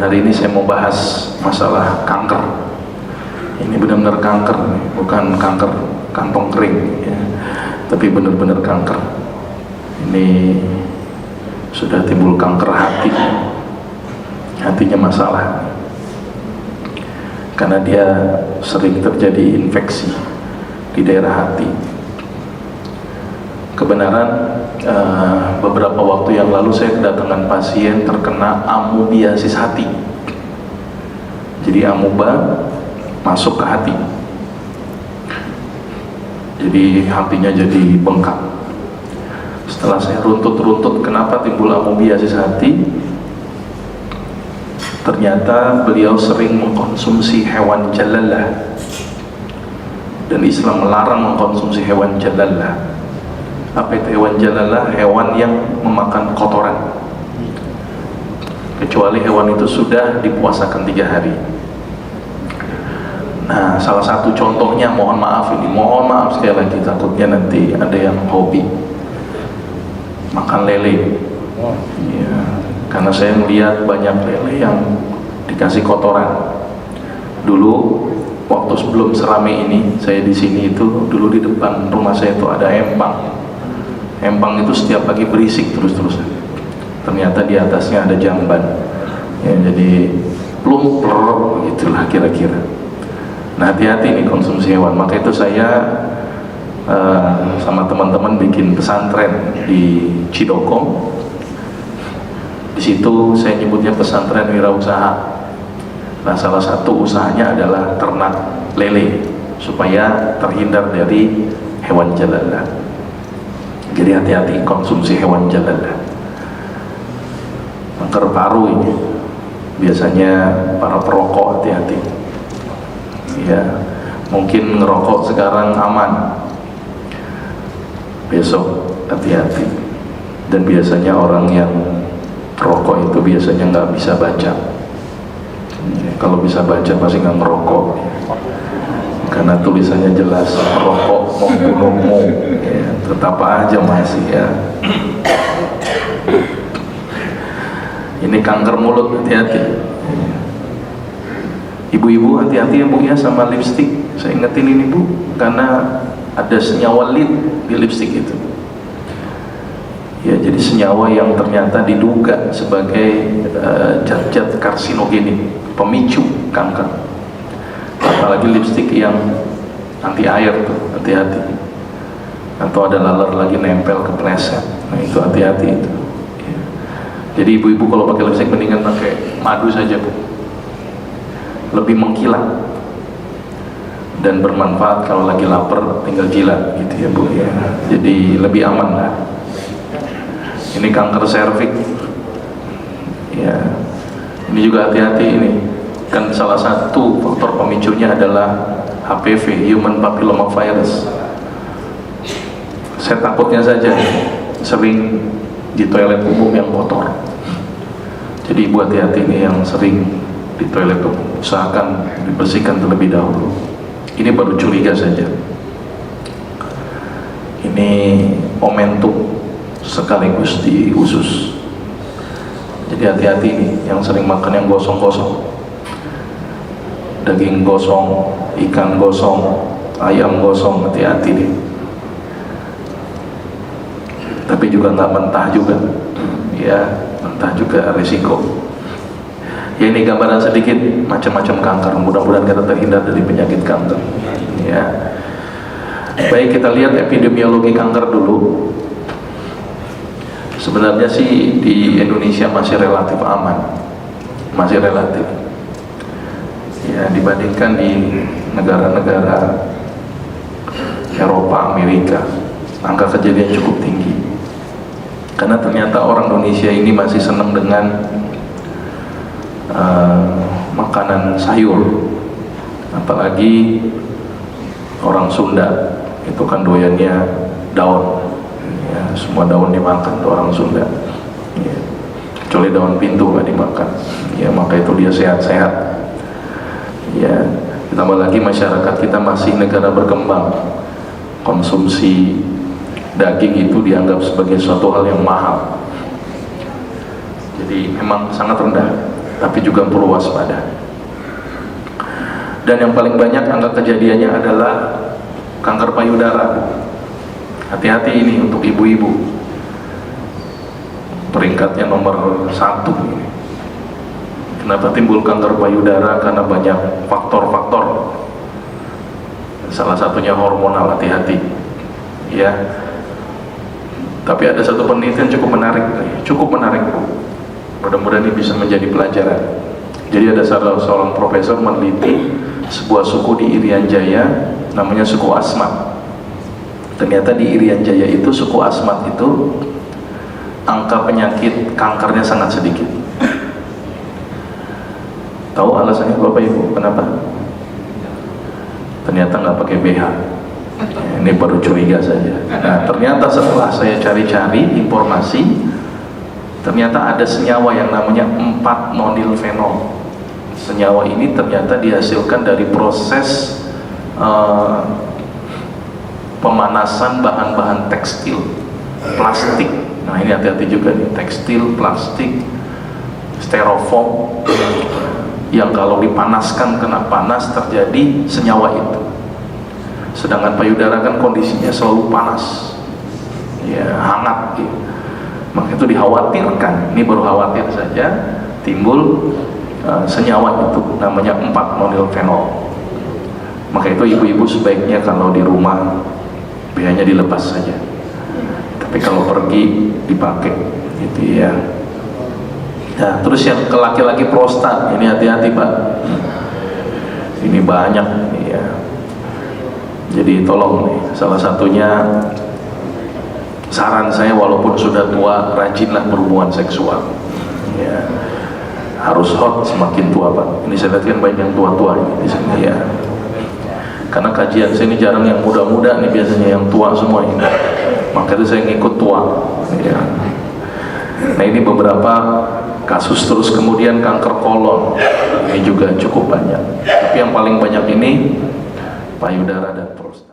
hari ini saya mau bahas masalah kanker. Ini benar-benar kanker, bukan kanker kantong kering ya, tapi benar-benar kanker. Ini sudah timbul kanker hati. Hatinya masalah karena dia sering terjadi infeksi di daerah hati. Kebenaran beberapa waktu yang lalu saya kedatangan pasien terkena amoebiasis hati. Jadi amoeba masuk ke hati, jadi hatinya jadi bengkak. Setelah saya runtut kenapa timbul amoebiasis hati, ternyata beliau sering mengkonsumsi hewan jalalah, dan Islam melarang mengkonsumsi hewan jalalah. Apa itu hewan jalalah? Hewan yang memakan kotoran, kecuali hewan itu sudah dipuasakan 3 hari. Nah, salah satu contohnya, mohon maaf sekali lagi, takutnya nanti ada yang hobi makan lele ya, karena saya melihat banyak lele yang dikasih kotoran. Dulu waktu sebelum serame ini, saya di sini itu, dulu di depan rumah saya itu ada empang. Empang itu setiap pagi berisik terus-terusan. Ternyata di atasnya ada jamban ya, jadi plumper gitulah kira-kira. Nah, hati-hati nih konsumsi hewan. Maka itu saya sama teman-teman bikin pesantren di Cidokong. Di situ saya nyebutnya pesantren wirausaha. Nah, salah satu usahanya adalah ternak lele supaya terhindar dari hewan jalalah. Jadi hati-hati konsumsi hewan jalalah. Kanker paru ini biasanya para perokok, hati-hati ya. Mungkin ngerokok sekarang aman, besok hati-hati. Dan biasanya orang yang perokok itu biasanya nggak bisa baca ya, kalau bisa baca pasti nggak ngerokok karena tulisannya jelas, merokok membunuhmu ya, tetap aja masih ya. Ini kanker mulut, hati-hati. Ibu-ibu hati-hati ya Bu ya sama lipstik. Saya ingetin ini Bu, karena ada senyawa lead di lipstik itu ya, jadi senyawa yang ternyata diduga sebagai zat-zat karsinogenik, pemicu kanker. Apalagi lipstik yang anti air tuh, hati-hati. Atau ada laler lagi nempel ke pleset, nah itu hati-hati itu ya. Jadi ibu-ibu kalau pakai lipstik mendingan pakai madu saja Bu, lebih mengkilat dan bermanfaat. Kalau lagi lapar tinggal jilat gitu ya Bu ya, jadi lebih aman lah. Ini kanker serviks ya, ini juga hati-hati. Ini kan salah satu faktor pemicunya adalah HPV, Human Papilloma Virus. Saya takutnya saja sering di toilet umum yang kotor. Jadi ibu hati-hati nih yang sering di toilet umum, usahakan dibersihkan terlebih dahulu. Ini baru curiga saja. Ini momentum sekaligus di usus. Jadi hati-hati nih yang sering makan yang gosong-gosong, daging gosong, ikan gosong, ayam gosong, hati-hati nih. Tapi juga nggak mentah juga ya, mentah juga resiko ya. Ini gambaran sedikit macam-macam kanker. Mudah-mudahan kita terhindar dari penyakit kanker ya. Baik, kita lihat epidemiologi kanker dulu. Sebenarnya sih di Indonesia masih relatif aman, masih relatif ya, dibandingkan di negara-negara Eropa, Amerika. Angka kejadian cukup tinggi karena ternyata orang Indonesia ini masih senang dengan makanan sayur. Apalagi orang Sunda itu kan doyannya daun ya, semua daun dimakan tuh orang Sunda ya, kecuali daun pintu nggak dimakan ya, maka itu dia sehat-sehat ya. Ditambah lagi masyarakat kita masih negara berkembang, konsumsi daging itu dianggap sebagai suatu hal yang mahal, jadi memang sangat rendah tapi juga perlu waspada. Dan yang paling banyak angka kejadiannya adalah kanker payudara. Hati-hati ini untuk ibu-ibu, peringkatnya nomor 1 ini. Kenapa timbul kanker payudara? Karena banyak faktor-faktor, salah satunya hormonal. Hati-hati ya. Tapi ada satu penelitian cukup menarik, mudah-mudahan ini bisa menjadi pelajaran. Jadi ada seorang profesor meneliti sebuah suku di Irian Jaya, namanya suku Asmat. Ternyata di Irian Jaya itu, suku Asmat itu, angka penyakit kankernya sangat sedikit. Tahu alasannya Bapak Ibu kenapa? Ternyata nggak pakai BH. Ini baru curiga saja. Nah, ternyata setelah saya cari-cari informasi, ternyata ada senyawa yang namanya 4-nonylphenol. Senyawa ini ternyata dihasilkan dari proses pemanasan bahan-bahan tekstil, plastik. Nah, ini hati-hati juga nih, tekstil, plastik, styrofoam, yang kalau dipanaskan kena panas terjadi senyawa itu. Sedangkan payudara kan kondisinya selalu panas, ya, hangat gitu. Maka itu dikhawatirkan, ini baru khawatir saja, timbul senyawa itu namanya 4-nonylphenol. Maka itu ibu-ibu sebaiknya kalau di rumah BH-nya dilepas saja, tapi kalau pergi dipakai gitu ya. Nah, terus yang ke laki-laki prostat, ini hati-hati Pak, ini banyak ya. Jadi tolong nih, salah satunya saran saya, walaupun sudah tua, rajinlah berhubungan seksual ya. Harus hot semakin tua Pak. Ini saya lihat kan banyak yang tua-tua di sini ya. Karena kajian saya ini jarang yang muda-muda nih, biasanya yang tua semua ini. Maka itu saya ngikut tua ya. Nah, ini beberapa kasus. Terus kemudian kanker kolon, ini juga cukup banyak. Tapi yang paling banyak ini payudara dan prostat.